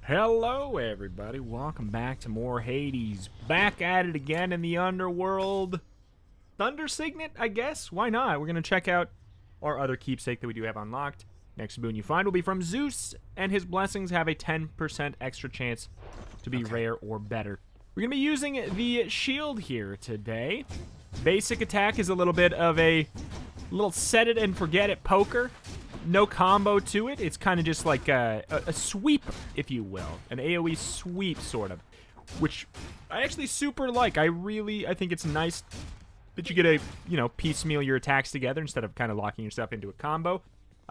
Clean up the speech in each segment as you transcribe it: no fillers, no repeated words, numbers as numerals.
Hello everybody, welcome back to more Hades. Back at it again in the Underworld. Thunder Signet, I guess? Why not? We're going to check out our other keepsake that we do have unlocked. Next boon you find will be from Zeus, and his blessings have a 10% extra chance to be rare or better. We're going to be using the shield here today. Basic attack is a little bit of a little set it and forget it poker. No combo to it. It's kind of just like a sweep, if you will. An AoE sweep, sort of. Which I actually super like. I think it's nice that you get to, piecemeal your attacks together instead of kind of locking yourself into a combo.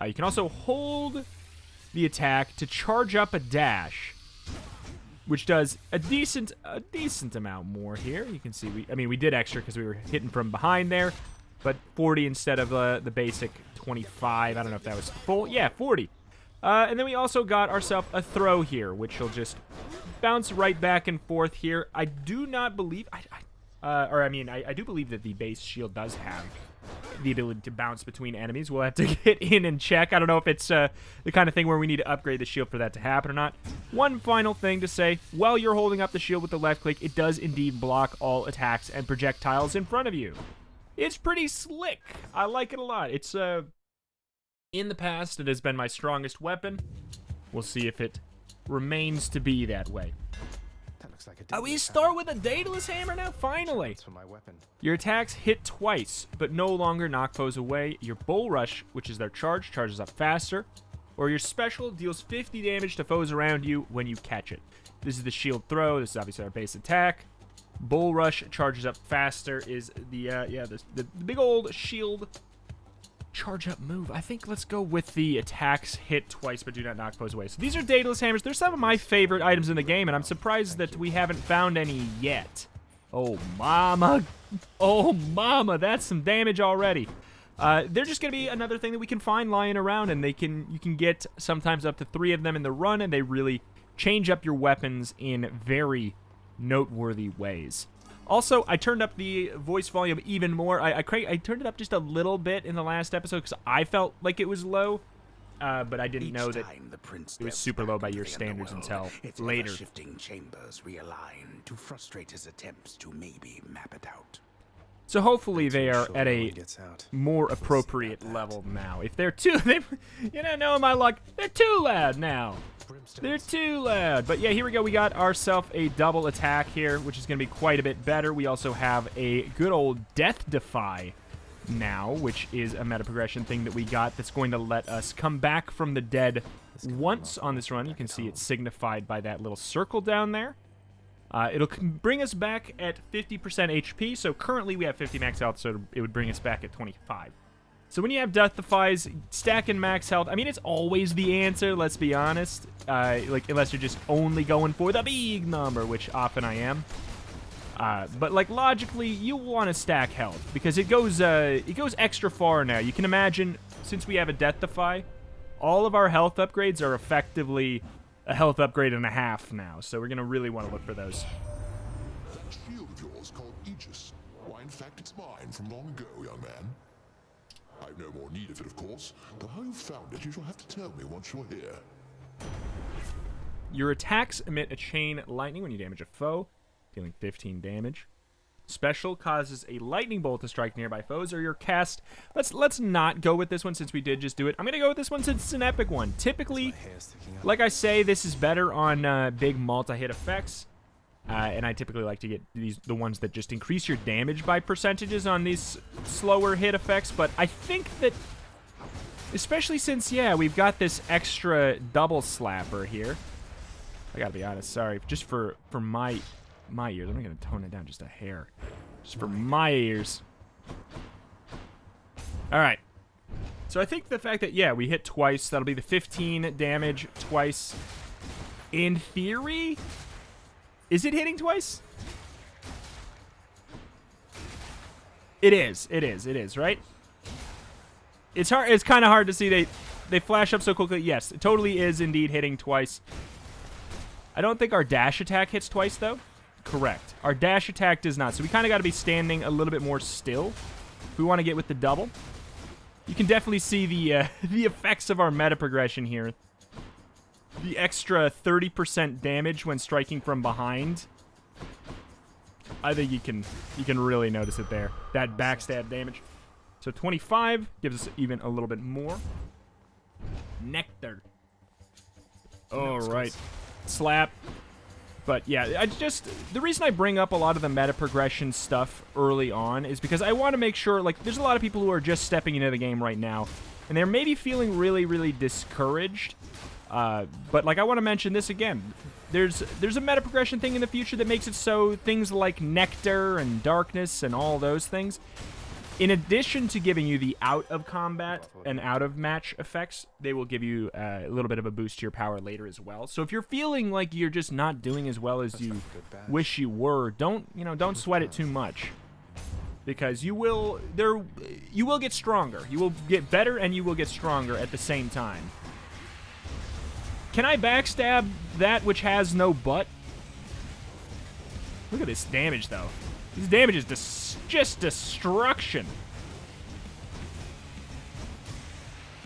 You can also hold the attack to charge up a dash, which does a decent amount more here. You can see, we did extra because we were hitting from behind there, but 40 instead of the basic 25. I don't know if that was full. Yeah, 40. And then we also got ourselves a throw here, which will just bounce right back and forth here. I do not believe, I do believe that the base shield does have the ability to bounce between enemies. We'll have to get in and check. I don't know if it's the kind of thing where we need to upgrade the shield for that to happen or not. One final thing to say, while you're holding up the shield with the left click, it does indeed block all attacks and projectiles in front of you. It's pretty slick. I like it a lot. It's, in the past, it has been my strongest weapon. We'll see if it remains to be that way. That looks like a We start with a Daedalus Hammer now, finally. That's for my weapon. Your attacks hit twice, but no longer knock foes away. Your Bull Rush, which is their charge, charges up faster. Or your special deals 50 damage to foes around you when you catch it. This is the shield throw. This is obviously our base attack. Bull Rush charges up faster is the big old shield charge up move. I think let's go with the attacks hit twice but do not knock foes away. So these are Daedalus Hammers. They're some of my favorite items in the game, and I'm surprised that we haven't found any yet. Oh, mama. Oh, mama. That's some damage already. They're just going to be another thing that we can find lying around, and you can get sometimes up to 3 of them in the run, and they really change up your weapons in very noteworthy ways. Also, I turned up the voice volume even more. I turned it up just a little bit in the last episode because I felt like it was low, but I didn't know that it was super low by your standards until later. Shifting chambers realign to frustrate his attempts to maybe map it out. So hopefully they are at a more appropriate level now. If they're too, knowing my luck, they're too loud now. They're too loud. But yeah, here we go. We got ourselves a double attack here, which is going to be quite a bit better. We also have a good old Death Defy now, which is a meta progression thing that we got that's going to let us come back from the dead once on this run. You can see it's signified by that little circle down there. It'll bring us back at 50% HP, so currently we have 50 max health, so it would bring us back at 25. So when you have Death Defies, stacking max health, it's always the answer, let's be honest. Unless you're just only going for the big number, which often I am. But logically, you want to stack health, because it goes extra far now. You can imagine, since we have a Death Defy, all of our health upgrades are effectively a health upgrade and a half now, so we're going to really want to look for those. That shield of yours called AEGIS. Why, in fact, it's mine from long ago, young man. I've no more need of it, of course, but how you found it you shall have to tell me once you're here. Your attacks emit a chain lightning when you damage a foe, dealing 15 damage. Special causes a lightning bolt to strike nearby foes, or your cast. Let's not go with this one since we did just do it. I'm gonna go with this one since it's an epic one. Typically, like I say, this is better on big multi-hit effects, and I typically like to get the ones that just increase your damage by percentages on these slower hit effects. But I think that, especially since we've got this extra double slapper here. I gotta be honest, sorry, just for my ears. I'm going to tone it down just a hair. Just for my ears. Alright. So I think the fact that, we hit twice, that'll be the 15 damage twice. In theory, is it hitting twice? It is, right? It's hard. It's kind of hard to see. They flash up so quickly. Yes, it totally is indeed hitting twice. I don't think our dash attack hits twice, though. Correct. Our dash attack does not, so we kind of got to be standing a little bit more still if we want to get with the double. You can definitely see the effects of our meta progression here. the extra 30% damage when striking from behind. I think you can really notice it there. That backstab damage. So 25 gives us even a little bit more. Nectar. All right. Slap. But yeah, the reason I bring up a lot of the meta progression stuff early on is because I want to make sure, like, there's a lot of people who are just stepping into the game right now, and they're maybe feeling really, really discouraged. But like, I want to mention this again. There's a meta progression thing in the future that makes it so things like Nectar and Darkness and all those things, in addition to giving you the out-of-combat and out-of-match effects, they will give you a little bit of a boost to your power later as well. So if you're feeling like you're just not doing as well as you wish you were, don't sweat it too much. Because you will get stronger. You will get better and you will get stronger at the same time. Can I backstab that which has no butt? Look at this damage, though. This damage is just destruction.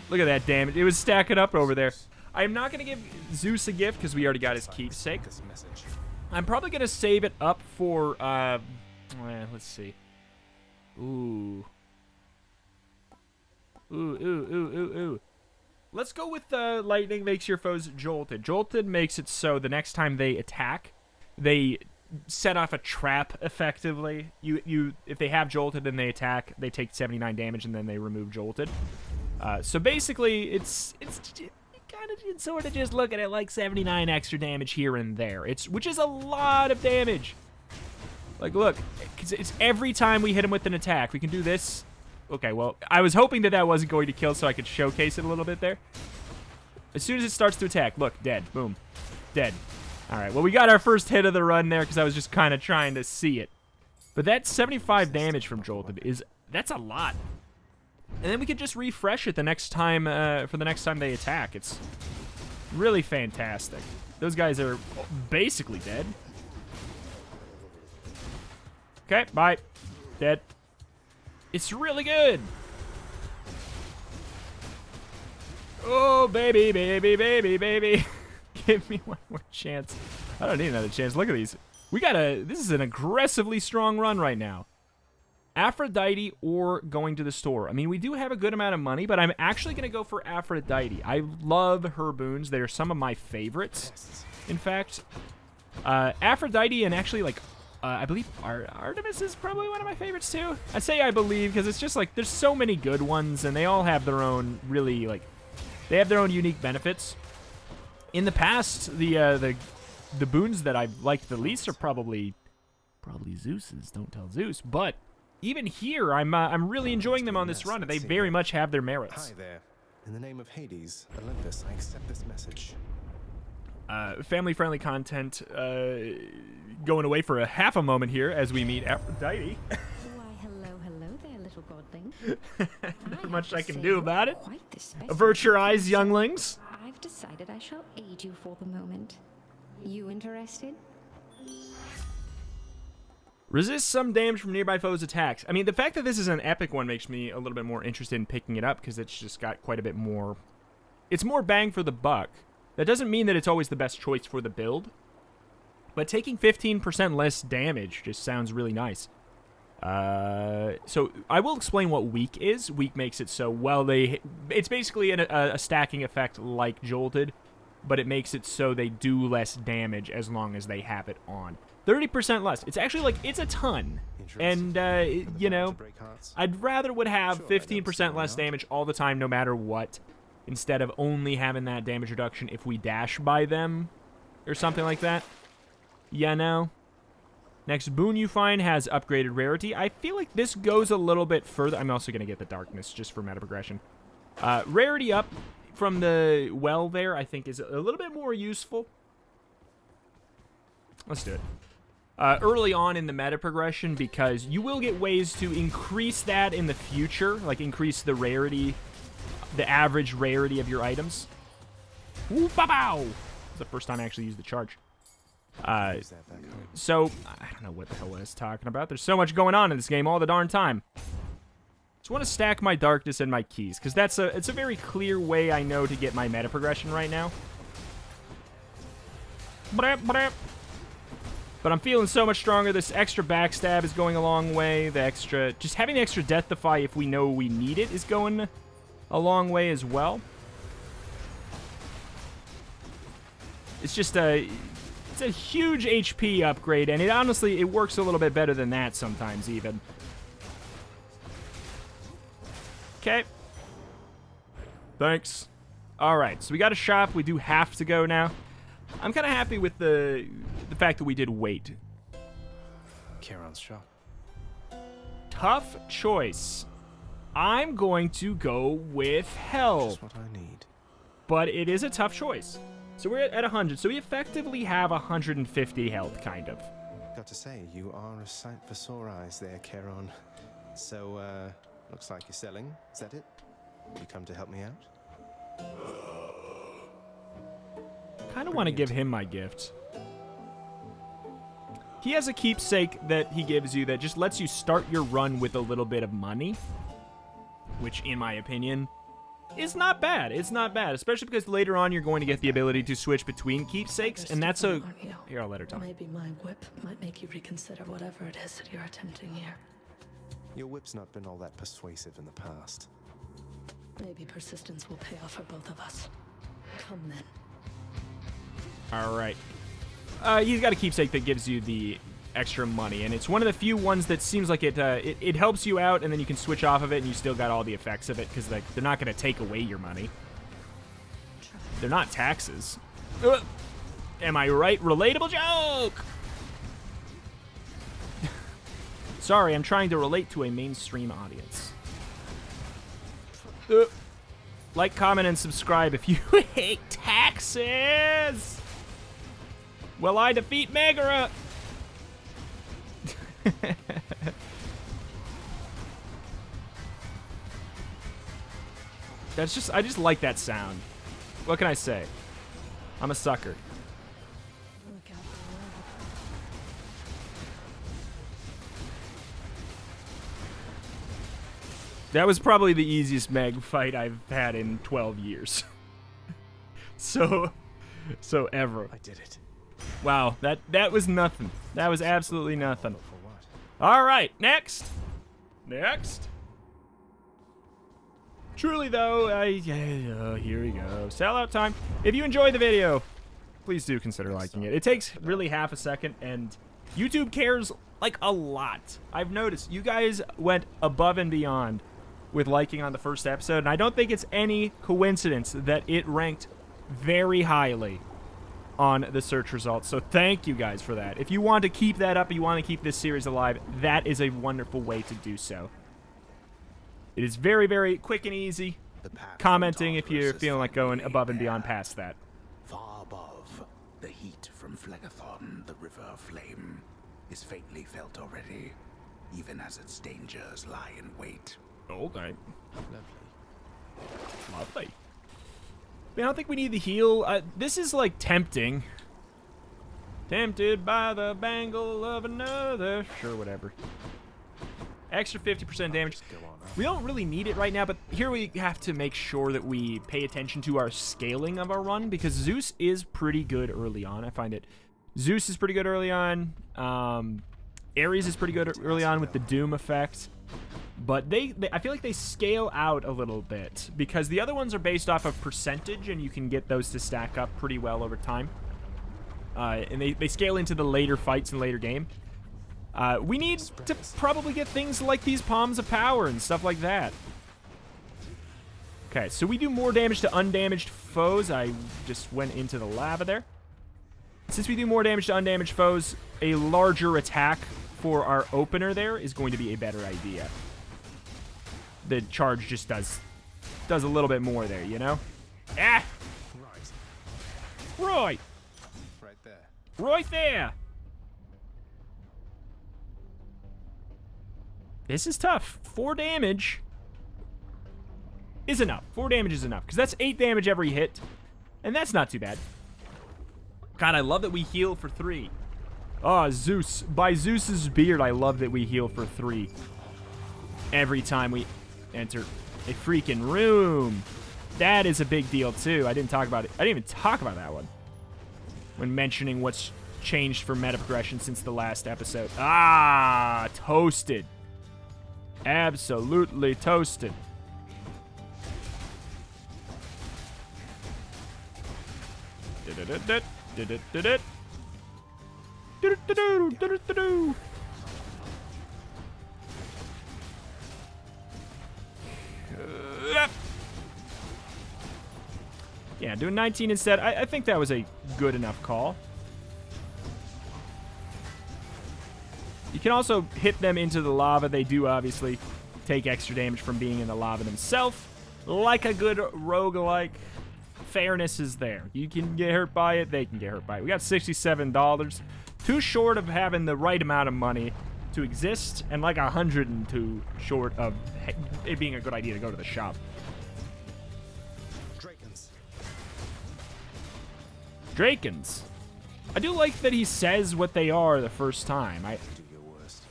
Look at that damage. It was stacking up over there. I'm not going to give Zeus a gift because we already got his keepsake. I'm probably going to save it up for, let's see. Ooh. Ooh. Let's go with lightning makes your foes jolted. Jolted makes it so the next time they attack, they set off a trap effectively. If they have jolted and they attack, they take 79 damage and then they remove jolted. So basically, it's kind of sort of just look at it like 79 extra damage here and there. Which is a lot of damage. Like, look, it's every time we hit him with an attack. We can do this. Okay, well, I was hoping that wasn't going to kill so I could showcase it a little bit there. As soon as it starts to attack, look, dead. Boom. Dead. All right, well, we got our first hit of the run there because I was just kind of trying to see it. But that 75 damage from Jolted that's a lot. And then we can just refresh it the next time, for the next time they attack. It's really fantastic. Those guys are basically dead. Okay, bye. Dead. It's really good. Oh, baby, baby, baby, baby. Give me one more chance. I don't need another chance. Look at these. This is an aggressively strong run right now. Aphrodite or going to the store. I mean, we do have a good amount of money, but I'm actually going to go for Aphrodite. I love her boons. They're some of my favorites, in fact. Aphrodite and actually, like, I believe Artemis is probably one of my favorites, too. I say I believe because it's just, like, there's so many good ones, and they all have their own really, like, they have their own unique benefits. In the past, the boons that I've liked the least are probably Zeus's. Don't tell Zeus. But even here, I'm really enjoying them on this run, and they very much have their merits. Hi there. In the name of Hades, Olympus, I accept this message. Family-friendly content going away for half a moment here as we meet Aphrodite. Why, hello there, little godling. Not much I can do about it. Quite the specimen. Avert your eyes, younglings. I've decided I shall aid you for the moment. You interested? Resist some damage from nearby foes' attacks. I mean, the fact that this is an epic one makes me a little bit more interested in picking it up because it's just got quite a bit more. It's more bang for the buck. That doesn't mean that it's always the best choice for the build, but taking 15% less damage just sounds really nice. So I will explain what weak is. Weak makes it so, well, it's basically a stacking effect like Jolted, but it makes it so they do less damage as long as they have it on. 30% less. It's actually like, it's a ton. And, you know, I'd rather would have 15% less damage all the time no matter what, instead of only having that damage reduction if we dash by them or something like that. Yeah, no. Next boon you find has upgraded rarity. I feel like this goes a little bit further. I'm also going to get the darkness just for meta progression. Rarity up from the well there, I think, is a little bit more useful. Let's do it. Early on in the meta progression, because you will get ways to increase that in the future, like increase the rarity, the average rarity of your items. Ooh, bow! It's the first time I actually used the charge. So, I don't know what the hell I was talking about. There's so much going on in this game all the darn time. Just want to stack my darkness and my keys, because it's a very clear way I know to get my meta progression right now. Brap, brap. But I'm feeling so much stronger. This extra backstab is going a long way. Just having the extra death defy if we know we need it is going a long way as well. It's just it's a huge HP upgrade, and honestly, it works a little bit better than that sometimes even. Okay. Thanks. Alright, so we got a shop. We do have to go now. I'm kind of happy with the fact that we did wait. Charon's shop. Tough choice. I'm going to go with hell. Just what I need. But it is a tough choice. So we're at 100, so we effectively have 150 health, kind of. Got to say, you are a sight for sore eyes there, Charon. So, looks like you're selling. Is that it? You come to help me out? Kind of want to give him my gift. He has a keepsake that he gives you that just lets you start your run with a little bit of money, which, in my opinion, is not bad. It's not bad, especially because later on you're going to get the ability to switch between keepsakes, and that's a... Here, I'll let her talk. Maybe my whip might make you reconsider whatever it is that you're attempting here. Your whip's not been all that persuasive in the past. Maybe persistence will pay off for both of us. Come then. All right. He's got a keepsake that gives you the extra money, and it's one of the few ones that seems like it helps you out, and then you can switch off of it, and you still got all the effects of it, because like they're not going to take away your money. They're not taxes. Am I right? Relatable joke! Sorry, I'm trying to relate to a mainstream audience. Like, comment, and subscribe if you hate taxes! Will I defeat Megara? I just like that sound. What can I say? I'm a sucker. Look out. That was probably the easiest Meg fight I've had in 12 years. so ever. I did it. Wow, that was nothing. That was absolutely nothing. For what? All right, next. Truly, though, here we go. Sellout time. If you enjoyed the video, please do consider liking it. It takes really half a second, and YouTube cares, like, a lot. I've noticed you guys went above and beyond with liking on the first episode, and I don't think it's any coincidence that it ranked very highly on the search results. So thank you guys for that. If you want to keep that up, you want to keep this series alive, that is a wonderful way to do so. It is very, very quick and easy. Commenting if you're feeling like going above and beyond past that. Far above, the heat from Phlegethon, the river of flame, is faintly felt already, even as its dangers lie in wait. Okay. Lovely. Lovely. I don't think we need the heal. This is, like, tempting. Tempted by the bangle of another. Sure, whatever. Extra 50% damage. We don't really need it right now, but here we have to make sure that we pay attention to our scaling of our run, because Zeus is pretty good early on. I find it. Zeus is pretty good early on. Ares is pretty good early on with the Doom effect. But I feel like they scale out a little bit, because the other ones are based off of percentage, and you can get those to stack up pretty well over time. And they scale into the later fights in the later game. We need to probably get things like these Palms of Power and stuff like that. Okay, so we do more damage to undamaged foes. I just went into the lava there. Since we do more damage to undamaged foes, a larger attack for our opener there is going to be a better idea. The charge just does a little bit more there, you know? Ah! Right. Right there. Right there. This is tough. 4 damage is enough. 4 damage is enough, because that's 8 damage every hit, and that's not too bad. God, I love that we heal for 3. Oh, Zeus. By Zeus's beard, I love that we heal for 3 every time we enter a freaking room. That is a big deal, too. I didn't talk about it. I didn't even talk about that one. when mentioning what's changed for meta progression since the last episode. Ah, toasted. Absolutely toasted. Yeah, doing 19 instead. I think that was a good enough call. You can also hit them into the lava. They do obviously take extra damage from being in the lava themselves. Like a good roguelike, fairness is there. You can get hurt by it, they can get hurt by it. We got $67. Too short of having the right amount of money to exist, and like 102 short of it being a good idea to go to the shop. Drakens. I do like that he says what they are the first time. Do your worst.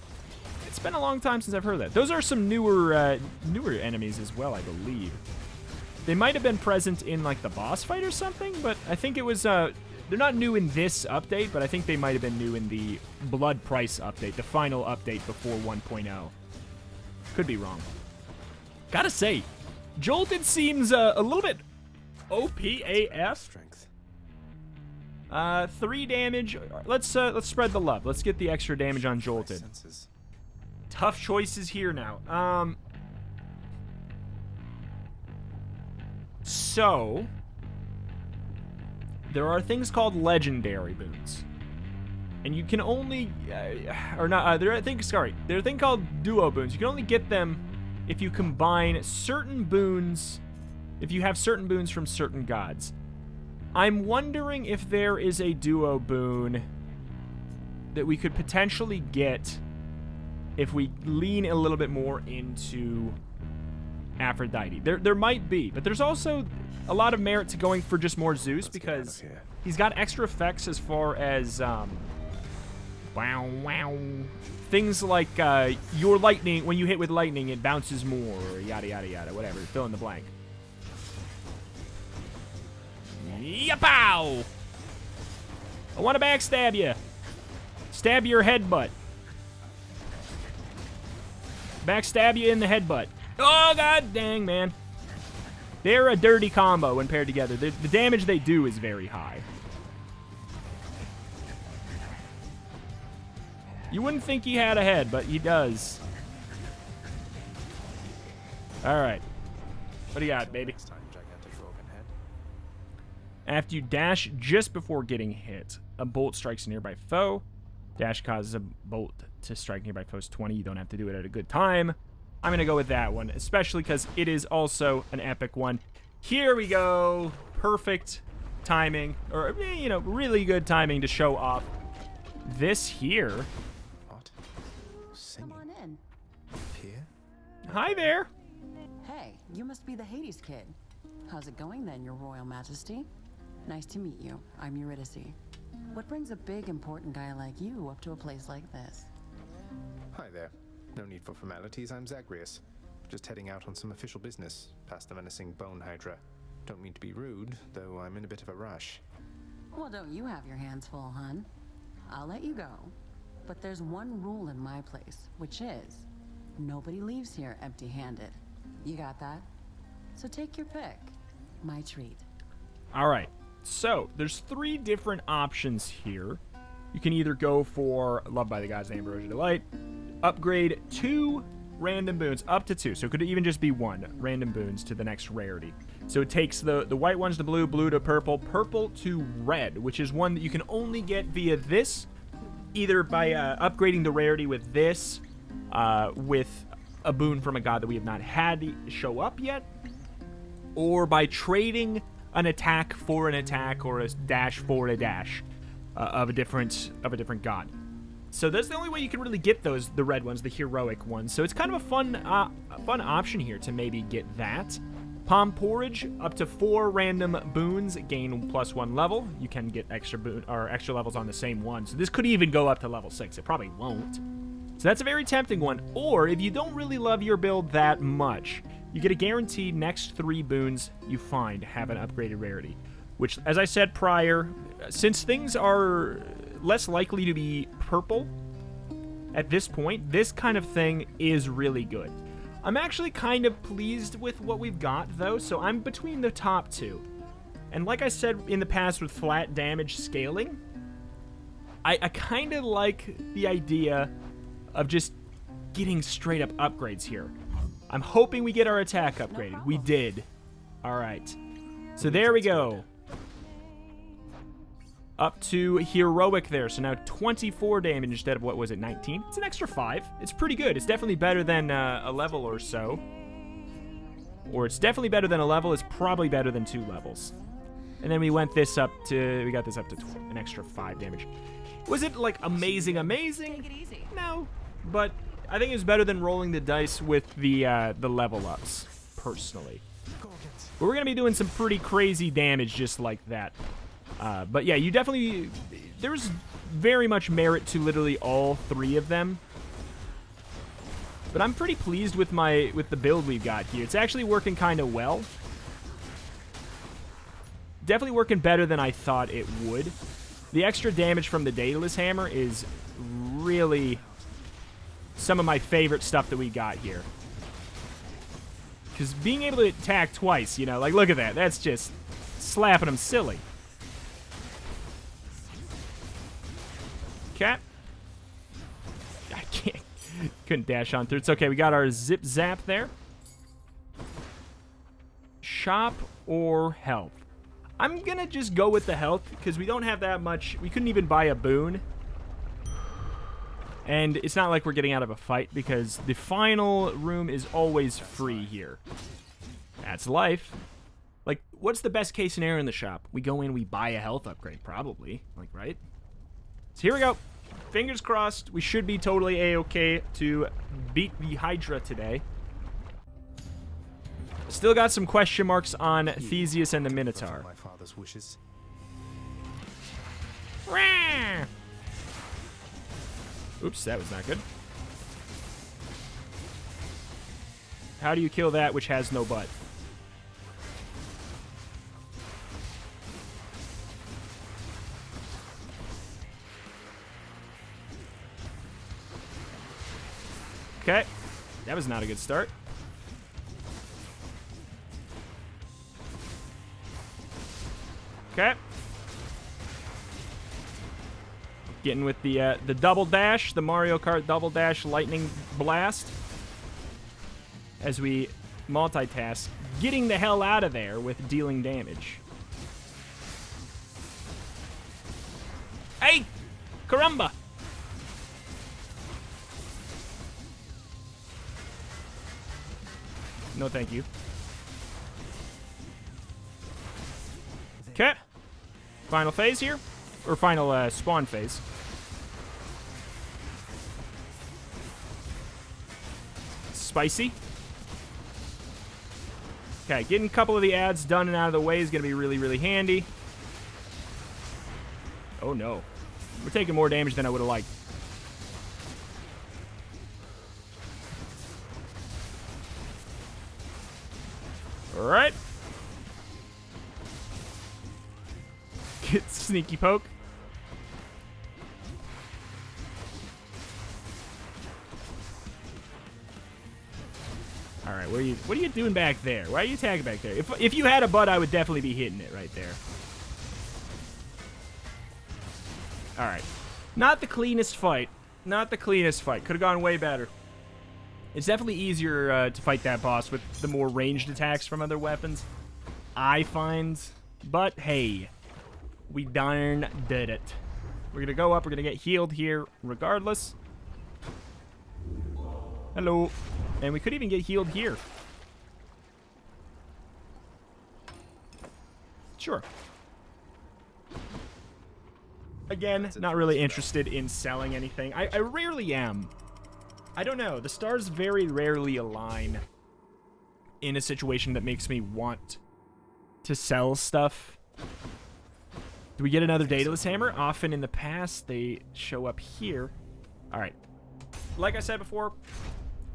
It's been a long time since I've heard that. Those are some newer enemies as well, I believe. They might have been present in like the boss fight or something, but I think it was they're not new in this update, but I think they might have been new in the Blood Price update, the final update before 1.0. Could be wrong. Gotta say, Jolted seems a little bit OP AF. Strength. 3 damage. Let's spread the love. Let's get the extra damage on Jolted. Senses. Tough choices here now. So there are things called legendary boons, and you can only or not. There are things. Sorry, there's a thing called duo boons. You can only get them if you combine certain boons. If you have certain boons from certain gods. I'm wondering if there is a duo boon that we could potentially get if we lean a little bit more into Aphrodite. There might be, but there's also a lot of merit to going for just more Zeus because he's got extra effects as far as things like your lightning. When you hit with lightning, it bounces more, or yada yada yada, whatever. Fill in the blank. Yapow! I want to backstab you. Stab your headbutt. Backstab you in the headbutt. Oh, god dang, man. They're a dirty combo when paired together. The damage they do is very high. You wouldn't think he had a head, but he does. Alright. What do you got, baby? After you dash just before getting hit, a bolt strikes a nearby foe. Dash causes a bolt to strike nearby foes 20. You don't have to do it at a good time. I'm going to go with that one, especially because it is also an epic one. Here we go. Perfect timing, or, you know, really good timing to show off this here. What? Come on in. Here? Hi there. Hey, you must be the Hades kid. How's it going then, your royal majesty? Nice to meet you. I'm Eurydice. What brings a big, important guy like you up to a place like this? Hi there. No need for formalities. I'm Zagreus. Just heading out on some official business, past the menacing Bone Hydra. Don't mean to be rude, though I'm in a bit of a rush. Well, don't you have your hands full, hun? I'll let you go. But there's one rule in my place, which is nobody leaves here empty-handed. You got that? So take your pick. My treat. All right. So, there's 3 different options here. You can either go for Loved by the Gods and Ambrosia Delight, upgrade 2 random boons, up to 2, so it could even just be 1 random boons to the next rarity. So it takes the white ones to blue, blue to purple, purple to red, which is one that you can only get via this, either by upgrading the rarity with this, with a boon from a god that we have not had show up yet, or by trading an attack for an attack or a dash for a dash of a different god. So that's the only way you can really get those, the red ones, the heroic ones. So it's kind of a fun option here to maybe get that. Palm Porridge, up to 4 random boons, gain +1 level. You can get extra levels on the same one. So this could even go up to level 6. It probably won't. So that's a very tempting one. Or if you don't really love your build that much, you get a guaranteed next 3 boons you find have an upgraded rarity. Which, as I said prior, since things are less likely to be purple at this point, this kind of thing is really good. I'm actually kind of pleased with what we've got, though, so I'm between the top two. And like I said in the past with flat damage scaling, I kind of like the idea of just getting straight up upgrades here. I'm hoping we get our attack upgraded. We did. All right. So there we go. Up to heroic there. So now 24 damage instead of, what was it, 19? It's an extra 5. It's pretty good. It's definitely better than a level or so. Or it's definitely better than a level. It's probably better than 2 levels. And then we went this up to, we got this up to an extra 5 damage. Was it, like, amazing? Take it easy. No. But I think it was better than rolling the dice with the level ups, personally. But we're going to be doing some pretty crazy damage just like that. But yeah, you definitely, there's very much merit to literally all 3 of them. But I'm pretty pleased with the build we've got here. It's actually working kind of well. Definitely working better than I thought it would. The extra damage from the Daedalus Hammer is really some of my favorite stuff that we got here. Because being able to attack twice, you know, like, look at that. That's just slapping them silly. Okay. I couldn't dash on through. It's okay. We got our zip zap there. Shop or health? I'm going to just go with the health because we don't have that much. We couldn't even buy a boon. And it's not like we're getting out of a fight because the final room is always free here. That's life. Like, what's the best case scenario in the shop? We go in, we buy a health upgrade, probably. Like, right? So here we go. Fingers crossed. We should be totally A-okay to beat the Hydra today. Still got some question marks on Theseus and the Minotaur. My father's wishes. Oops, that was not good. How do you kill that which has no butt? Okay, that was not a good start. Okay. Getting with the double dash, the Mario Kart double dash lightning blast. As we multitask, getting the hell out of there with dealing damage. Hey! Caramba! No, thank you. Okay. Final phase here. Or final spawn phase. Spicy. Okay, getting a couple of the ads done and out of the way is going to be really, really handy. Oh, no. We're taking more damage than I would have liked. Alright. Get sneaky poke. Alright, what are you doing back there? Why are you tagging back there? If you had a butt, I would definitely be hitting it right there. Alright. Not the cleanest fight. Not the cleanest fight. Could have gone way better. It's definitely easier to fight that boss with the more ranged attacks from other weapons, I find. But, hey, we darn did it. We're going to go up. We're going to get healed here regardless. Hello. And we could even get healed here. Sure. Again, not really interested in selling anything. I rarely am. I don't know. The stars very rarely align in a situation that makes me want to sell stuff. Do we get another Daedalus Hammer? Often in the past, they show up here. All right. Like I said before,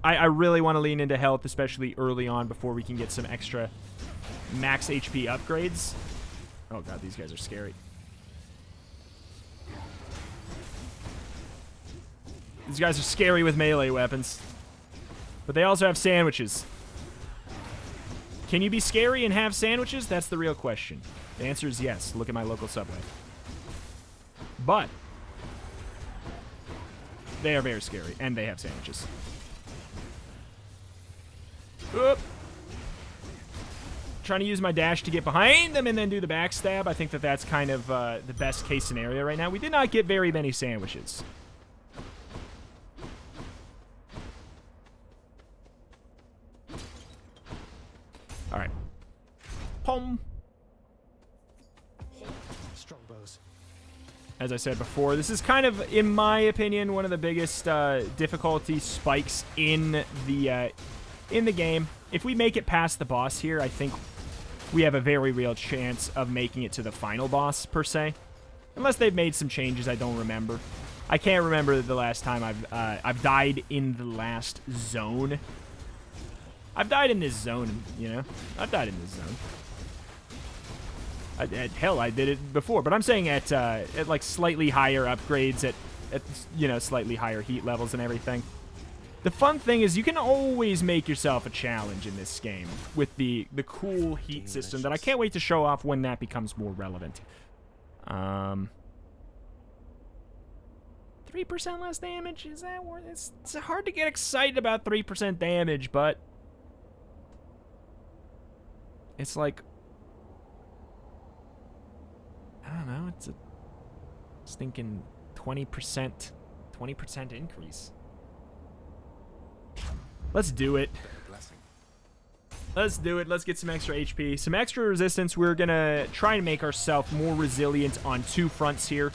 I really want to lean into health, especially early on before we can get some extra max HP upgrades. Oh, God, these guys are scary. These guys are scary with melee weapons. But they also have sandwiches. Can you be scary and have sandwiches? That's the real question. The answer is yes. Look at my local Subway. But they are very scary, and they have sandwiches. Oop. Trying to use my dash to get behind them and then do the backstab. I think that that's kind of the best case scenario right now. We did not get very many sandwiches. All right. Pom. Strongbows. As I said before, this is kind of, in my opinion, one of the biggest difficulty spikes in the game. If we make it past the boss here, I think we have a very real chance of making it to the final boss, per se. Unless they've made some changes I don't remember. I can't remember the last time I've died in the last zone. I've died in this zone, you know? I've died in this zone. Hell, I did it before, but I'm saying at like slightly higher upgrades, at you know, slightly higher heat levels and everything. The fun thing is you can always make yourself a challenge in this game with the cool heat system that I can't wait to show off when that becomes more relevant. 3% less damage? Is that worth it? It's hard to get excited about 3% damage, but it's like, I don't know, it's a stinking 20% increase. Let's do it. Let's do it. Let's get some extra HP. Some extra resistance. We're going to try and make ourselves more resilient on two fronts here.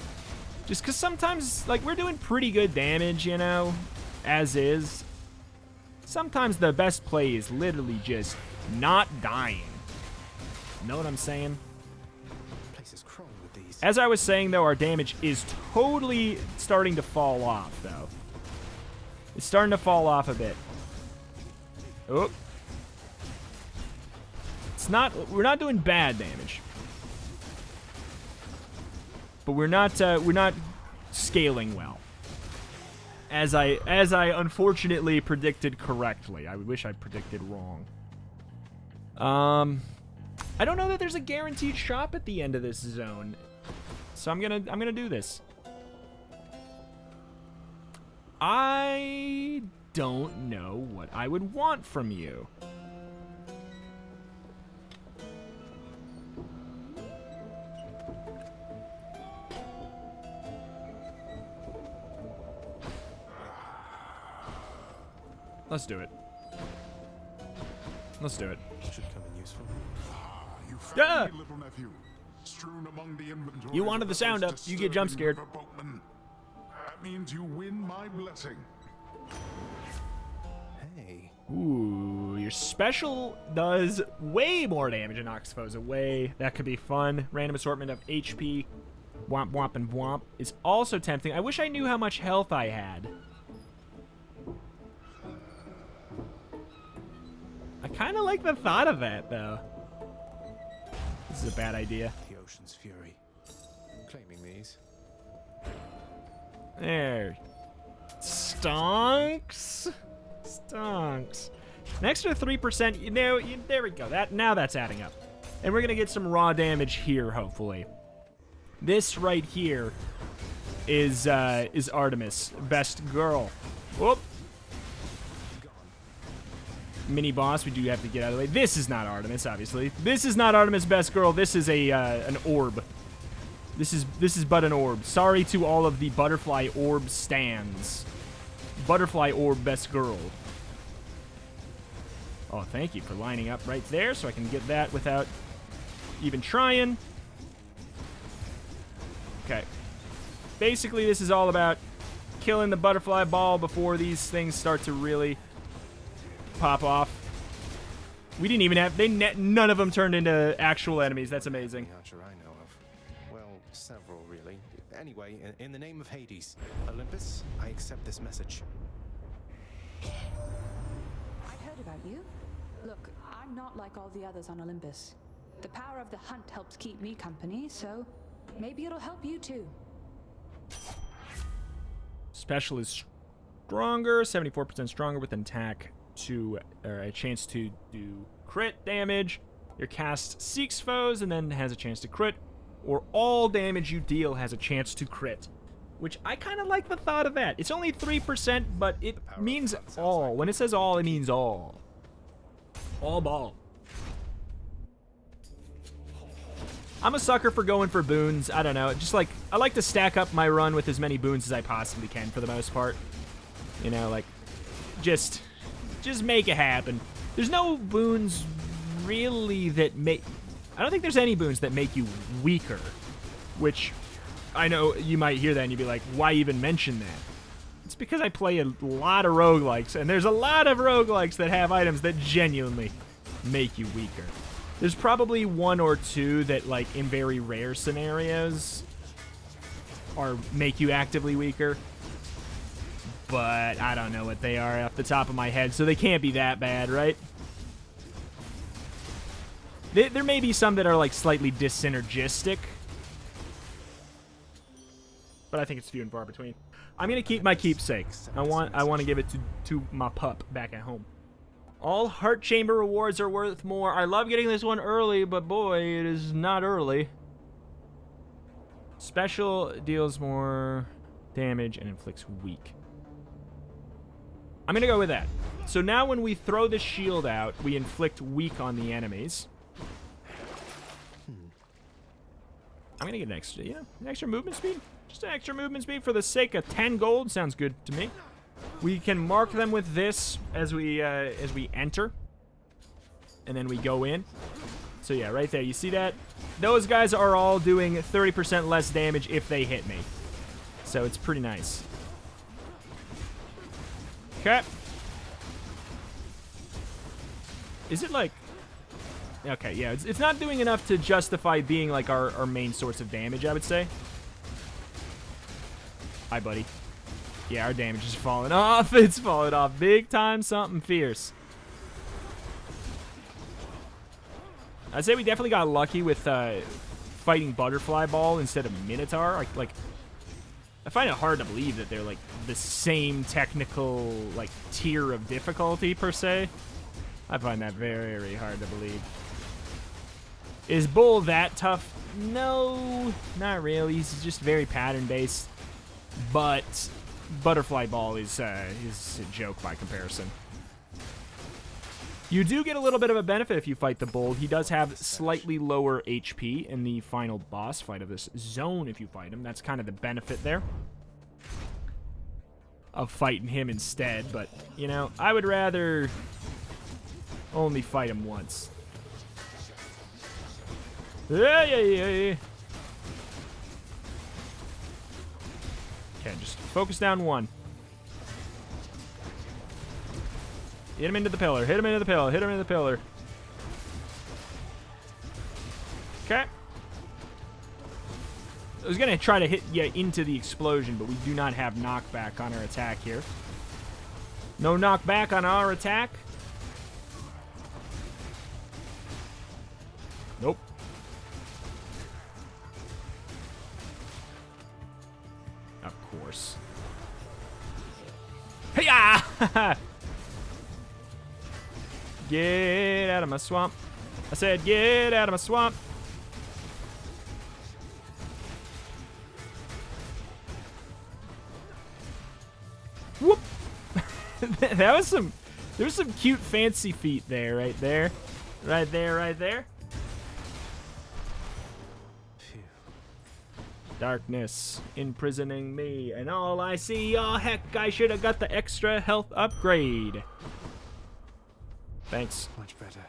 Just because sometimes, like, we're doing pretty good damage, you know, as is. Sometimes the best play is literally just not dying. Know what I'm saying? As I was saying, though, our damage is totally starting to fall off, though. It's starting to fall off a bit. Oh. It's not, we're not doing bad damage. But we're not scaling well. As I unfortunately predicted correctly. I wish I predicted wrong. I don't know that there's a guaranteed shop at the end of this zone. So I'm gonna do this. I don't know what I would want from you. Let's do it. Let's do it. Should come in useful. You Yeah. found me, little nephew. Strewn among the inventory. You wanted the sound up. You get jump scared. That means you win my blessing. Hey. Ooh, your special does way more damage than Oxfoes away. That could be fun. Random assortment of HP. Womp, womp, and womp is also tempting. I wish I knew how much health I had. I kind of like the thought of that, though. This is a bad idea. The ocean's fury. Claiming these. There. Stonks. Stonks. An extra 3%. You know, there we go. Now that's adding up. And we're going to get some raw damage here, hopefully. This right here is Artemis. Best girl. Whoop. Mini boss, we do have to get out of the way. This is not Artemis, obviously. This is not Artemis best girl. This is an orb. This is but an orb. Sorry to all of the butterfly orb stands. Butterfly orb best girl. Oh, thank you for lining up right there so I can get that without even trying. Okay. Basically, this is all about killing the butterfly ball before these things start to really pop off. We didn't even have... none of them turned into actual enemies. That's amazing. The archer I know of. Well, several, really. Anyway, in the name of Hades, Olympus, I accept this message. I've heard about you. Look, I'm not like all the others on Olympus. The power of the hunt helps keep me company, so maybe it'll help you too. Special is stronger, 74% stronger with an attack to, or a chance to do crit damage. Your cast seeks foes and then has a chance to crit, or all damage you deal has a chance to crit. Which I kind of like the thought of that. It's only 3%, but it means all. When it says all, it means all. All ball. I'm a sucker for going for boons. I don't know. Just like, I like to stack up my run with as many boons as I possibly can for the most part. You know, like, just make it happen. There's no boons really that make... I don't think there's any boons that make you weaker. Which, I know you might hear that and you'd be like, why even mention that? It's because I play a lot of roguelikes, and there's a lot of roguelikes that have items that genuinely make you weaker. There's probably one or two that, like, in very rare scenarios make you actively weaker. But I don't know what they are off the top of my head, so they can't be that bad, right? There may be some that are, like, slightly dissynergistic. But I think it's few and far between. I'm going to keep my keepsake. I want to give it to my pup back at home. All Heart Chamber rewards are worth more. I love getting this one early, but boy, it is not early. Special deals more damage and inflicts weak. I'm going to go with that. So now when we throw the shield out, we inflict weak on the enemies. I'm going to get an extra, an extra movement speed. Just an extra movement speed for the sake of 10 gold. Sounds good to me. We can mark them with this as we enter. And then we go in. So yeah, right there. You see that? Those guys are all doing 30% less damage if they hit me. So it's pretty nice. Okay. Is it like... Okay, yeah. It's not doing enough to justify being like our main source of damage, I would say. Hi, buddy. Yeah, our damage is falling off. It's falling off big time. Something fierce. I'd say we definitely got lucky with fighting Butterfly Ball instead of Minotaur. I find it hard to believe that they're like the same technical like tier of difficulty per se. I find that very, very hard to believe. Is Bull that tough? No, not really. He's just very pattern based. But Butterfly Ball is a joke by comparison. You do get a little bit of a benefit if you fight the Bull. He does have slightly lower HP in the final boss fight of this zone if you fight him. That's kind of the benefit there of fighting him instead. But, I would rather only fight him once. Yeah. Okay, just focus down one. Hit him into the pillar. Hit him into the pillar. Hit him into the pillar. Okay. I was going to try to hit you into the explosion, but we do not have knockback on our attack here. No knockback on our attack. Nope. Of course. Hey-ya! Get out of my swamp. I said, get out of my swamp. Whoop. There was some cute fancy feet there, right there. Right there. Phew. Darkness imprisoning me, and all I see, oh heck, I should have got the extra health upgrade. Thanks. Much better.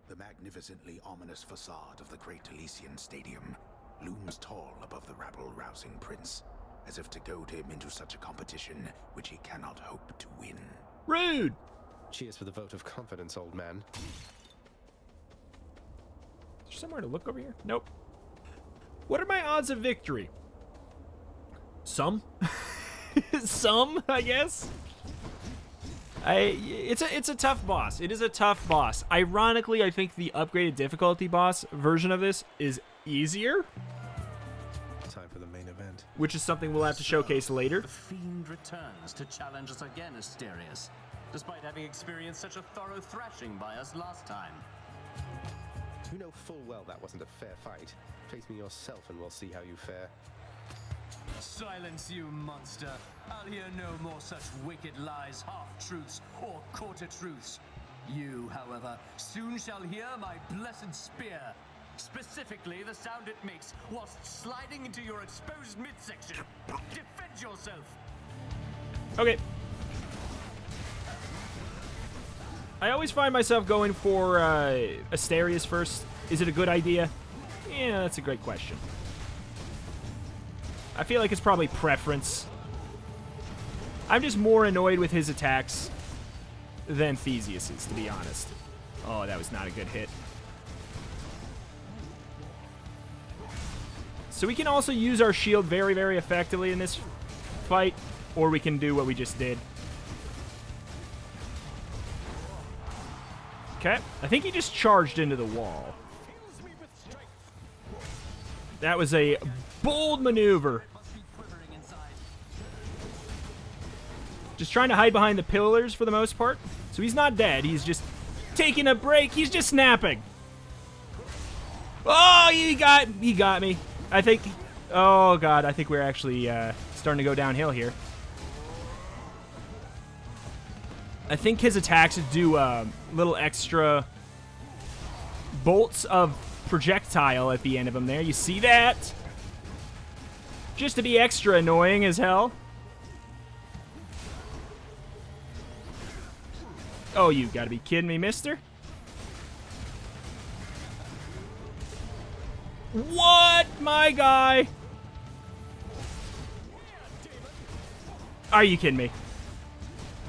The magnificently ominous facade of the Great Elysian Stadium looms tall above the rabble-rousing prince, as if to goad him into such a competition which he cannot hope to win. Rude! Cheers for the vote of confidence, old man. Is there somewhere to look over here? Nope. What are my odds of victory? Some? Some, I guess? It's a tough boss. It is a tough boss. Ironically, I think the upgraded difficulty boss version of this is easier. time for the main event. which is something we'll have to showcase later. The fiend returns to challenge us again, Asterius, despite having experienced such a thorough thrashing by us last time. You know full well that wasn't a fair fight. Face me yourself and we'll see how you fare. Silence, you monster. I'll hear no more such wicked lies, half-truths, or quarter-truths. You, however, soon shall hear my blessed spear. Specifically, the sound it makes whilst sliding into your exposed midsection. Defend yourself! Okay. I always find myself going for Asterius first. Is it a good idea? Yeah, that's a great question. I feel like it's probably preference. I'm just more annoyed with his attacks than Theseus's, to be honest. Oh, that was not a good hit. So we can also use our shield very, very effectively in this fight, or we can do what we just did. Okay, I think he just charged into the wall. That was a bold maneuver. Just trying to hide behind the pillars for the most part. So he's not dead. He's just taking a break. He's just snapping. Oh, he got me. I think... Oh, God. I think we're actually starting to go downhill here. I think his attacks do little extra bolts of projectile at the end of them there. You see that? Just to be extra annoying as hell. Oh, you gotta be kidding me, mister. What, my guy? Are you kidding me?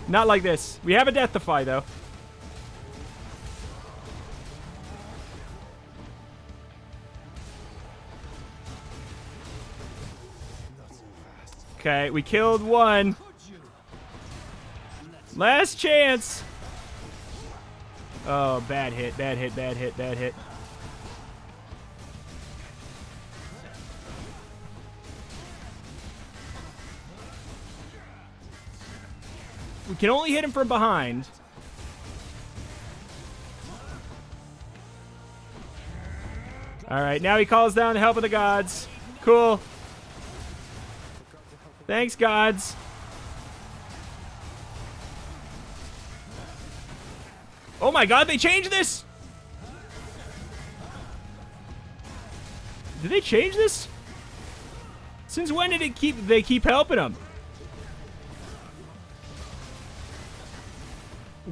Not like this. We have a Deathify, though. Okay, we killed one. Last chance. Oh, bad hit, bad hit, bad hit, bad hit. We can only hit him from behind. All right, now he calls down the help of the gods. Cool. Thanks, gods. Oh my God, they changed this? Did they change this? Since when did they keep helping him?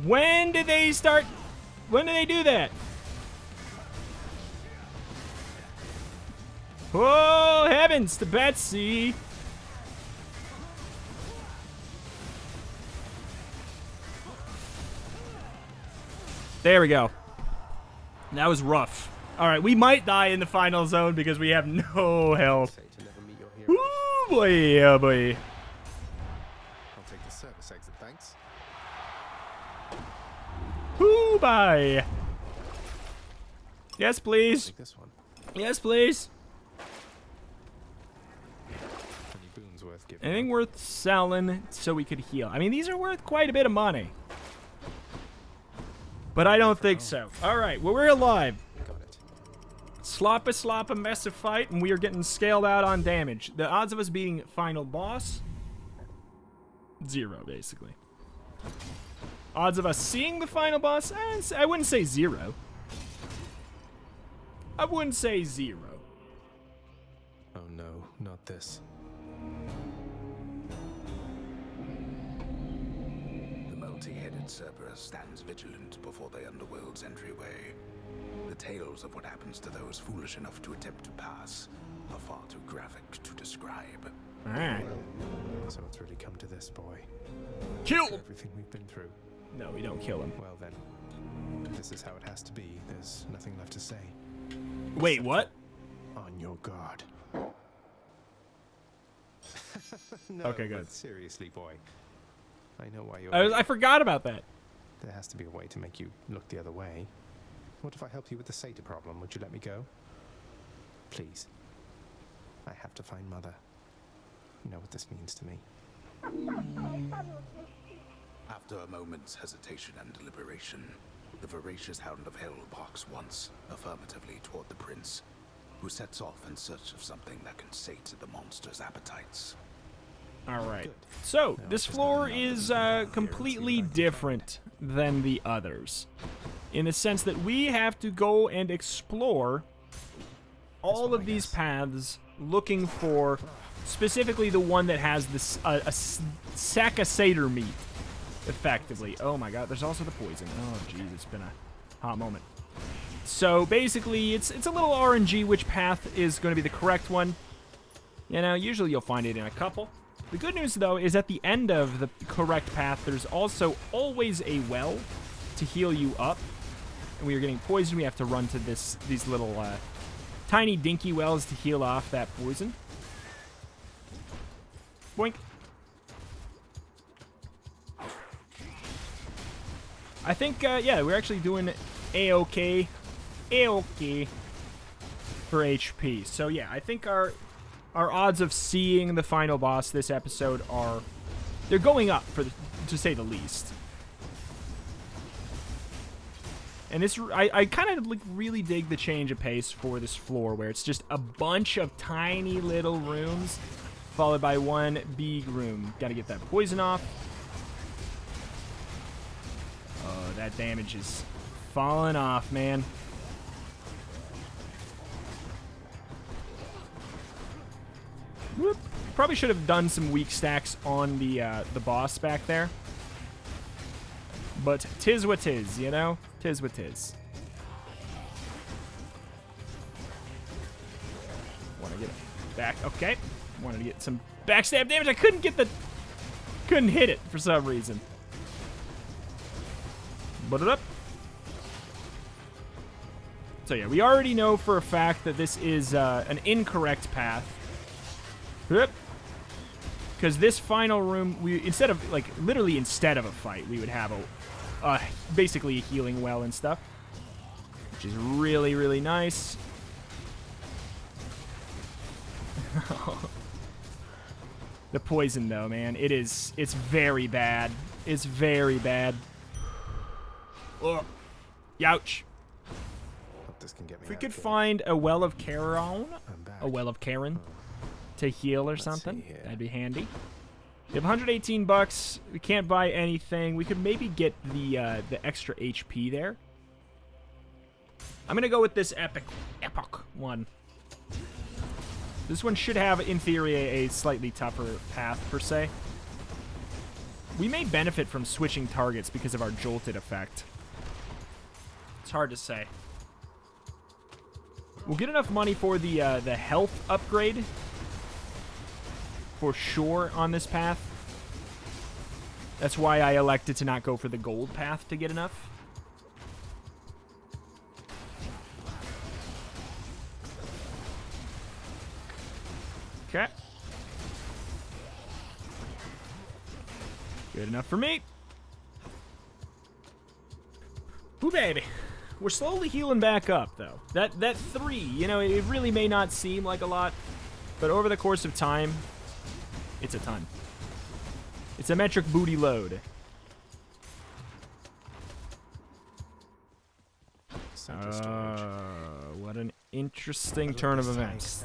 When did they do that? Oh, heavens to Betsy. There we go. That was rough. All right, we might die in the final zone because we have no health. Ooh, boy, oh boy. I'll take the service exit, thanks. Ooh, bye. Yes, please. Take this one. Yes, please. Any boons worth giving? Anything worth selling so we could heal. I mean, these are worth quite a bit of money. But I don't think so. All right, well, we're alive. Got it. Sloppa, massive fight, and we are getting scaled out on damage. The odds of us beating final boss, 0, basically. Odds of us seeing the final boss, I wouldn't say 0. I wouldn't say 0. Oh no, not this. The multi-headed Cerberus stands vigilant before the Underworld's entryway. The tales of what happens to those foolish enough to attempt to pass are far too graphic to describe. Alright. So it's really come to this, boy. Kill! Everything we've been through. No, we don't kill him. Well then, if this is how it has to be, there's nothing left to say. Wait, what? On your guard. No, Okay, good. but seriously, boy. I know why you're... I forgot about that. There has to be a way to make you look the other way. What if I help you with the Satyr problem? Would you let me go? Please. I have to find Mother. You know what this means to me. After a moment's hesitation and deliberation, the voracious Hound of Hell barks once, affirmatively toward the prince, who sets off in search of something that can sate the monster's appetites. Alright, so this floor is completely different than the others, in the sense that we have to go and explore all of these paths looking for specifically the one that has this a sack of satyr meat, effectively. Oh my god, there's also the poison. Oh jeez, it's been a hot moment. So basically, it's a little RNG which path is going to be the correct one. You know, usually you'll find it in a couple. The good news, though, is at the end of the correct path, there's also always a well to heal you up. And when you're getting poisoned, we have to run to these little tiny dinky wells to heal off that poison. Boink. I think, yeah, we're actually doing A-OK for HP. So, yeah, I think our odds of seeing the final boss this episode they're going up, to say the least. And this, I kind of really dig the change of pace for this floor, where it's just a bunch of tiny little rooms, followed by one big room. Gotta get that poison off. Oh, that damage is falling off, man. Whoop. Probably should have done some weak stacks on the boss back there. But tis what tis, you know? Tis what tis. Want to get it back. Okay. Wanted to get some backstab damage. I couldn't hit it for some reason. Put it up. So yeah, we already know for a fact that this is an incorrect path. Because this final room, instead of a fight, we would have basically a healing well and stuff, which is really, really nice. The poison, though, man, it's very bad. It's very bad. Oh, youch. Hope this can get me If we out could here. find a well of Karen, I'm back. a well of Karen, to heal or Let's something, see here. that'd be handy. We have 118 bucks. We can't buy anything. We could maybe get the extra HP there. I'm gonna go with this epic one. This one should have, in theory, a slightly tougher path per se. We may benefit from switching targets because of our jolted effect. It's hard to say. We'll get enough money for the health upgrade for sure on this path. That's why I elected to not go for the gold path to get enough. Okay. Good enough for me. Ooh, baby. We're slowly healing back up, though. That 3, you know, it really may not seem like a lot, but over the course of time, it's a ton. It's a metric booty load. What an interesting turn of events.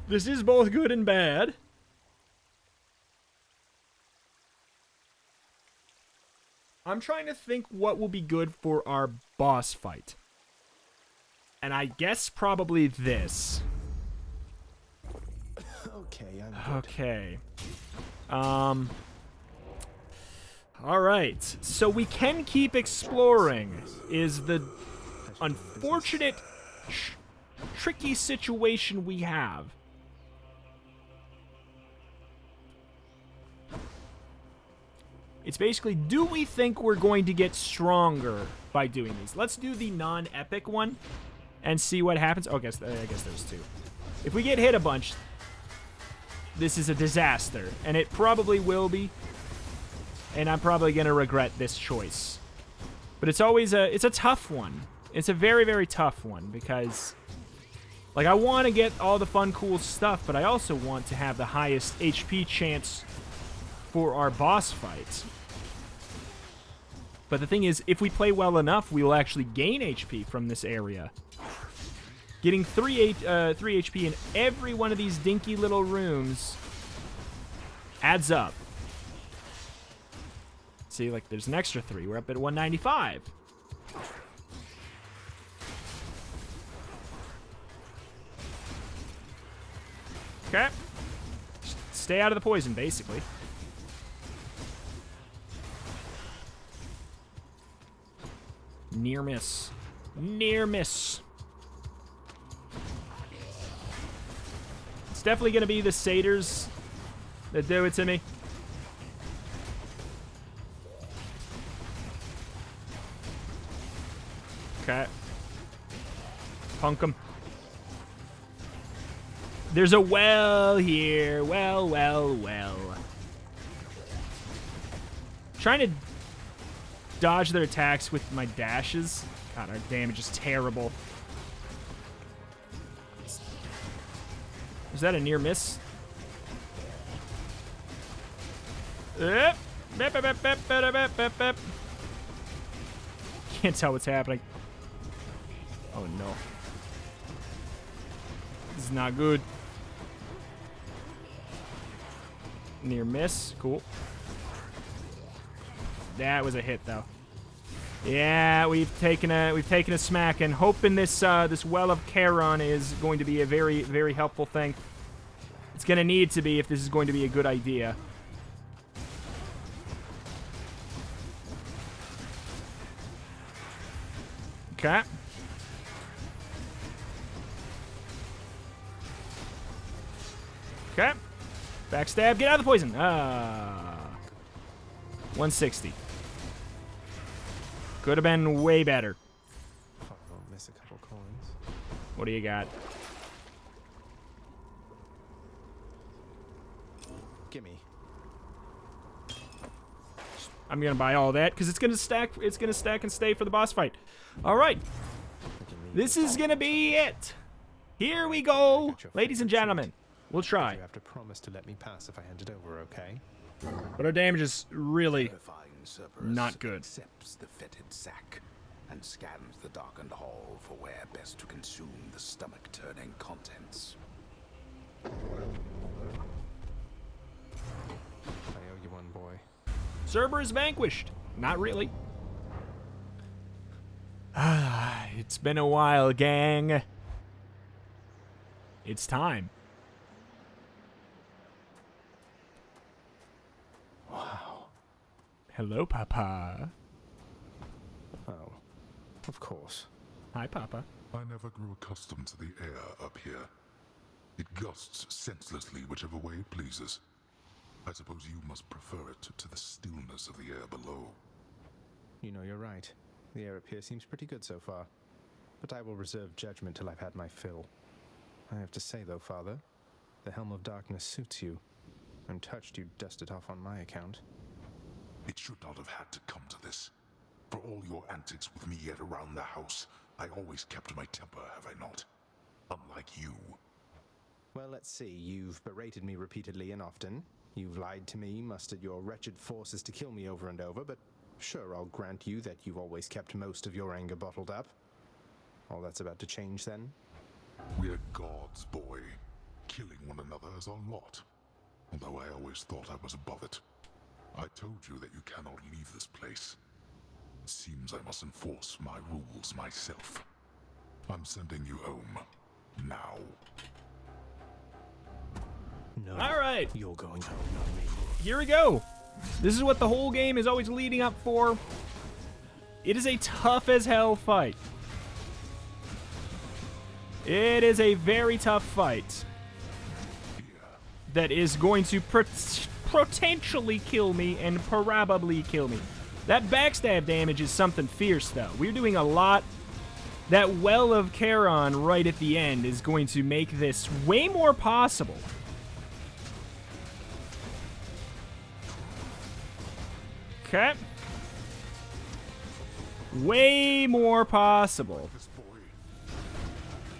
This is both good and bad. I'm trying to think what will be good for our boss fight. And I guess probably this. Okay, I'm good. Okay. Alright. So we can keep exploring, is the unfortunate, tricky situation we have. It's basically, do we think we're going to get stronger by doing these? Let's do the non-epic one and see what happens. Oh, I guess there's 2. If we get hit a bunch, this is a disaster, and it probably will be, and I'm probably going to regret this choice. But it's always it's a tough one. It's a very, very tough one, because Like, I want to get all the fun, cool stuff, but I also want to have the highest HP chance for our boss fights. But the thing is, if we play well enough, we will actually gain HP from this area. Getting 3 HP in every one of these dinky little rooms adds up. See, like, there's an extra 3. We're up at 195. Okay. Stay out of the poison, basically. Near miss. Near miss. It's definitely going to be the satyrs that do it to me. Okay. Punk 'em. There's a well here. Well, well, well. Trying to dodge their attacks with my dashes. God, our damage is terrible. Is that a near miss? Can't tell what's happening. Oh no. This is not good. Near miss. Cool. That was a hit though. Yeah, we've taken a smack, and hoping this this well of Charon is going to be a very, very helpful thing. It's gonna need to be if this is going to be a good idea. Okay. Okay. Backstab. Get out of the poison. 160. Could have been way better. I'll miss a couple coins. What do you got? Gimme. I'm gonna buy all that because it's gonna stack. It's gonna stack and stay for the boss fight. All right. This is gonna be it. Here we go, ladies and gentlemen. We'll try. You have to promise to let me pass if I hand it over, okay? But our damage is really not good. Accepts the fetid sack and scans the darkened hall for where best to consume the stomach-turning contents. I owe you one, boy. Cerberus vanquished. Not really. It's been a while, gang. It's time. Wow. Hello, Papa. Oh, of course. Hi, Papa. I never grew accustomed to the air up here. It gusts senselessly whichever way it pleases. I suppose you must prefer it to the stillness of the air below. You know, you're right. The air up here seems pretty good so far. But I will reserve judgment till I've had my fill. I have to say, though, Father, the Helm of Darkness suits you. I'm touched you dust it off on my account. It should not have had to come to this. For all your antics with me yet around the house, I always kept my temper, have I not? Unlike you. Well, let's see. You've berated me repeatedly and often. You've lied to me, mustered your wretched forces to kill me over and over, but sure, I'll grant you that you've always kept most of your anger bottled up. All that's about to change, then? We're gods, boy. Killing one another is our lot. Although I always thought I was above it. I told you that you cannot leave this place. It seems I must enforce my rules myself. I'm sending you home. Now. No. All right. You're going home, not me. Here we go. This is what the whole game is always leading up for. It is a tough as hell fight. It is a very tough fight that is going to potentially kill me and probably kill me. That backstab damage is something fierce, though. We're doing a lot. That Well of Charon right at the end is going to make this way more possible. Okay. Way more possible.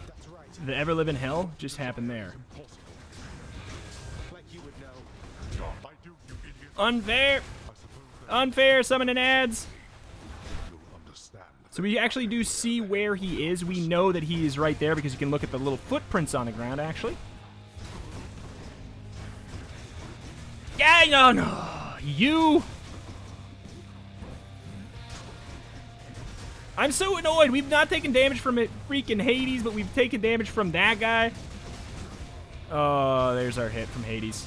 That's right. the ever-living hell just happened there? Like you would know. I do, you idiot. Unfair! I suppose that Unfair summoning ads! you'll understand. So we actually do see where he is. We know that he is right there because you can look at the little footprints on the ground, actually. Yeah, no. You! I'm so annoyed. We've not taken damage from it, freaking Hades, but we've taken damage from that guy. Oh, there's our hit from Hades.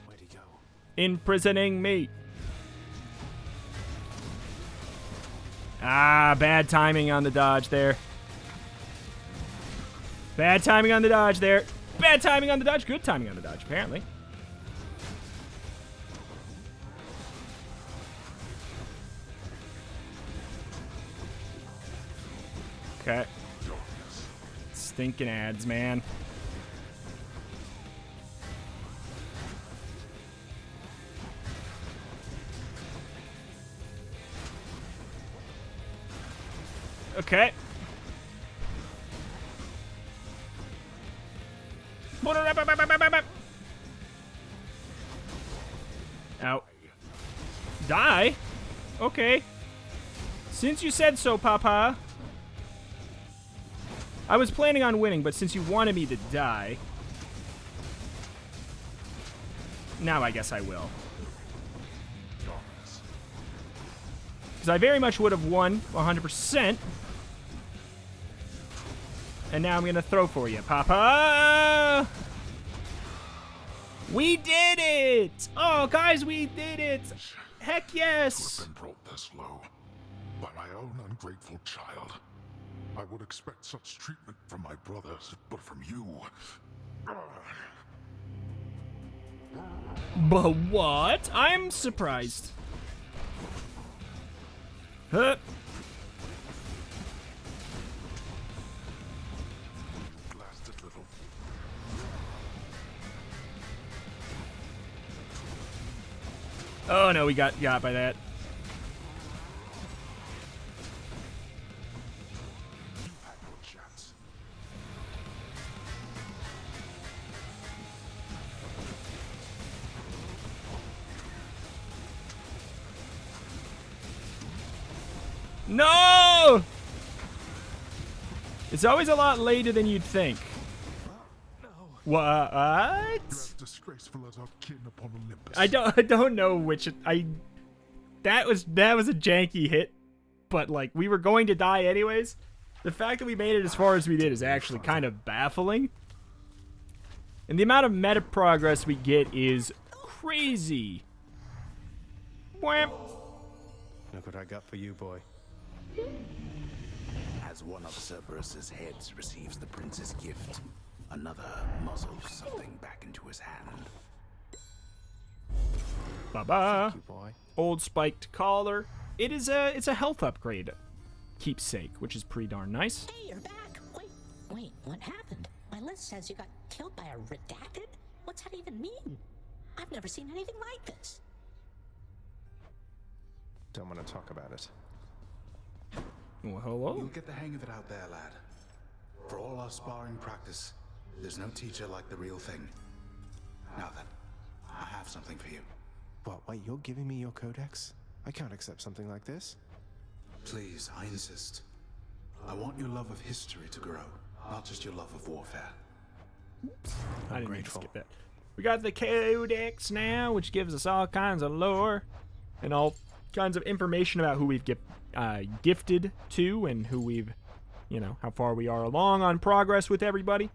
Where'd he go? Imprisoning me. Ah, bad timing on the dodge there. Bad timing on the dodge there. Bad timing on the dodge. Good timing on the dodge, apparently. Okay. Stinking ads, man. Okay. Out. Die? Okay. Since you said so, Papa. I was planning on winning, but since you wanted me to die, now I guess I will. Because I very much would have won 100%. And now I'm going to throw for you, Papa. We did it! Oh, guys, we did it! Heck yes! To have been brought this low by my own ungrateful child. I would expect such treatment from my brothers, but from you... But what? I'm surprised. Huh? Blasted little... Oh no, we got by that. You had your chance. No! It's always a lot later than you'd think. What? You're as disgraceful as our kin upon Olympus. I don't know which that was a janky hit, but like we were going to die anyways. The fact that we made it as far as we did is actually kind of baffling. And the amount of meta progress we get is crazy. Wham! Look what I got for you, boy. As one of Cerberus's heads receives the prince's gift, another muzzles something back into his hand. Bye-bye. Thank you, boy. Old spiked collar. It's a health upgrade keepsake, which is pretty darn nice. Hey, you're back. Wait, what happened? My list says you got killed by a redacted? What's that even mean? I've never seen anything like this. Don't want to talk about it. Well, hello. You'll get the hang of it out there, lad. For all our sparring practice, there's no teacher like the real thing. Now then, I have something for you. What, wait, you're giving me your codex? I can't accept something like this. Please, I insist. I want your love of history to grow, not just your love of warfare. I didn't mean to skip that. We got the codex now, which gives us all kinds of lore and all kinds of information about who we've gifted to and who we've, how far we are along on progress with everybody.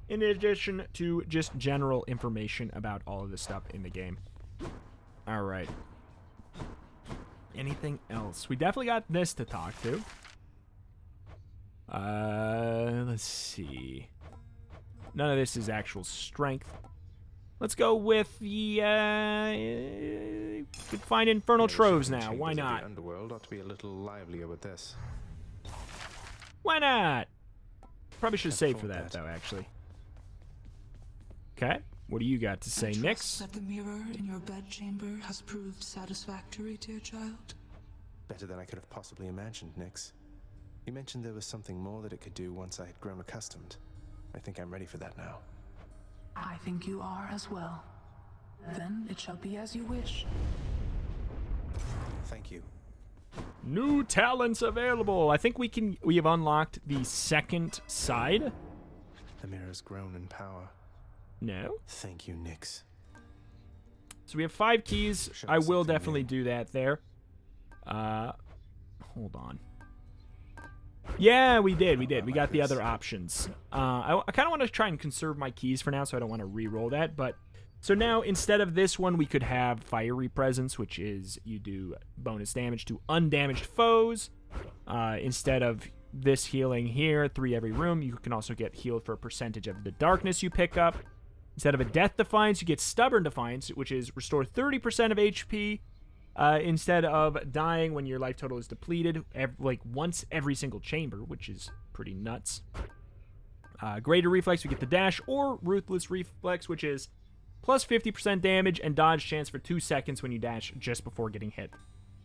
In addition to just general information about all of this stuff in the game. All right. Anything else? We definitely got this to talk to. Let's see. None of this is actual strength. Let's go with the, we could find infernal troves now. Why not? The Underworld ought to be a little livelier with this. Why not? Probably should save for that, though, actually. Okay. What do you got to say, Nyx? That the mirror in your bedchamber has proved satisfactory, dear child. Better than I could have possibly imagined, Nyx. You mentioned there was something more that it could do once I had grown accustomed. I think I'm ready for that now. I think you are as well. Then it shall be as you wish. Thank you. New talents available. I think we have unlocked the second side. The mirror's grown in power. No. Thank you, Nyx. So we have 5 keys. I will definitely do that there. Hold on. Yeah, we did. We got the other options. I kind of want to try and conserve my keys for now, so I don't want to re-roll that. But so now, instead of this one, we could have Fiery Presence, which is you do bonus damage to undamaged foes. Instead of this healing here, 3 every room, you can also get healed for a percentage of the darkness you pick up. Instead of a Death Defiance, you get Stubborn Defiance, which is restore 30% of HP. Instead of dying when your life total is depleted, like once every single chamber, which is pretty nuts. Greater Reflex, we get the dash, or Ruthless Reflex, which is plus 50% damage and dodge chance for 2 seconds when you dash just before getting hit.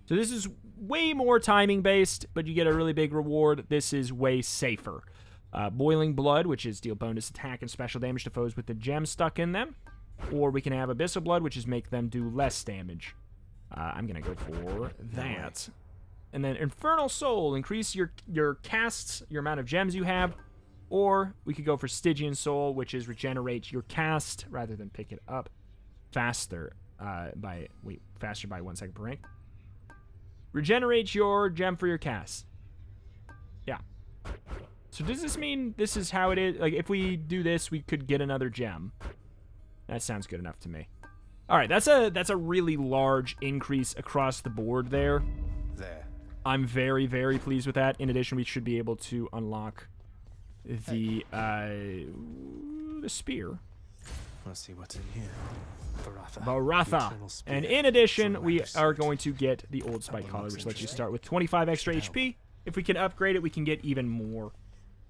So this is way more timing based, but you get a really big reward. This is way safer. Boiling Blood, which is deal bonus attack and special damage to foes with the gem stuck in them. Or we can have Abyssal Blood, which is make them do less damage. I'm going to go for that. And then Infernal Soul, increase your casts, your amount of gems you have. Or we could go for Stygian Soul, which is regenerate your cast rather than pick it up faster by 1 second per rank. Regenerate your gem for your cast. Yeah. So does this mean this is how it is? Like, if we do this, we could get another gem. That sounds good enough to me. All right, that's a really large increase across the board there. I'm very, very pleased with that. In addition, we should be able to unlock the spear. Let's see what's in here. Baratha. And in addition, we are going to get the Old Spike Collar, which lets you start with 25 extra HP. If we can upgrade it, we can get even more.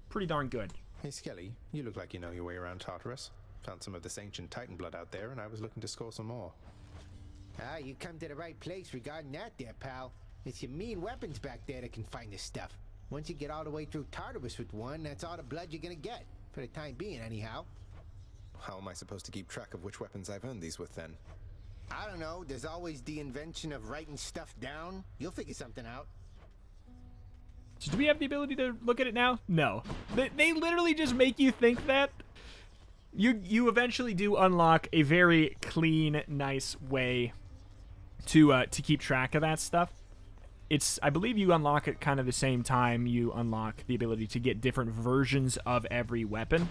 Pretty darn good. Hey, Skelly, you look like you know your way around Tartarus. Found some of this ancient Titan blood out there, and I was looking to score some more. Ah, you come to the right place regarding that there, pal. It's your mean weapons back there that can find this stuff. Once you get all the way through Tartarus with one, that's all the blood you're gonna get. For the time being, anyhow. How am I supposed to keep track of which weapons I've earned these with, then? I don't know. There's always the invention of writing stuff down. You'll figure something out. So do we have the ability to look at it now? No. They literally just make you think that. You eventually do unlock a very clean, nice way to keep track of that stuff. I believe you unlock it kind of the same time you unlock the ability to get different versions of every weapon.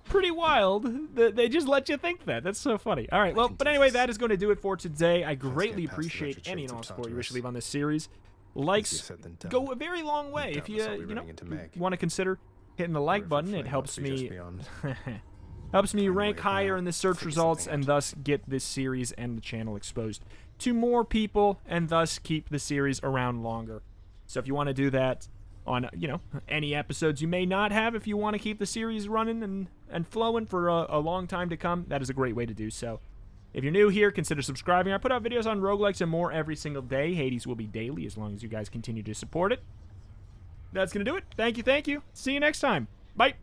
Pretty wild. They just let you think that. That's so funny. All right, well, but anyway, that is going to do it for today. I greatly appreciate any and all support you wish to leave on this series. Likes go a very long way. If you want to consider hitting the like button, it helps me helps me rank higher in the search results and thus get this series and the channel exposed to more people and thus keep the series around longer. So if you want to do that on, any episodes you may not have, if you want to keep the series running and flowing for a long time to come, that is a great way to do so. If you're new here, consider subscribing. I put out videos on roguelikes and more every single day. Hades will be daily as long as you guys continue to support it. That's going to do it. Thank you. See you next time. Bye.